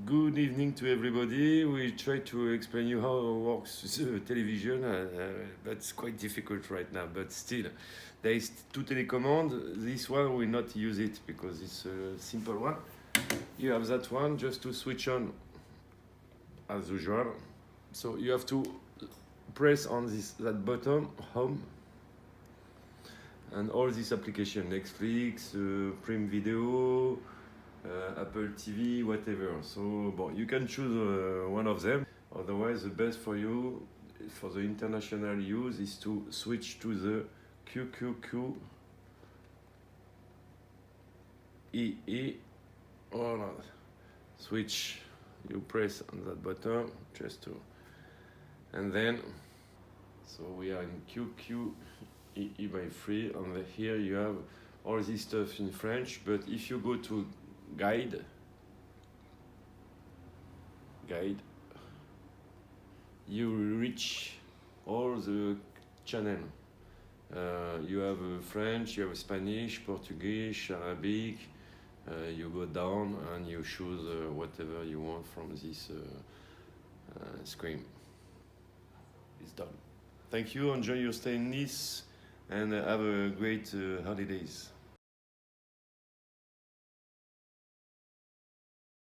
Good evening to everybody. We try to explain you how works the television. That's quite difficult right now, but still, there is two telecommands. This one will not use it because it's a simple one. You have that one just to switch on, as usual. So you have to press on that button, home, and all this application, Netflix, Prime Video. Apple TV, whatever. So you can choose one of them. Otherwise, the best for you, for the international use, is to switch to the QQQ EE. Or switch. You press on that button just to, and then. So we are in QQEE by 3, and here you have all this stuff in French. But if you go to guide, you reach all the channel. You have French, you have Spanish, Portuguese, Arabic. You go down and you choose whatever you want from this screen. It's done. Thank you. Enjoy your stay in Nice and have a great holidays.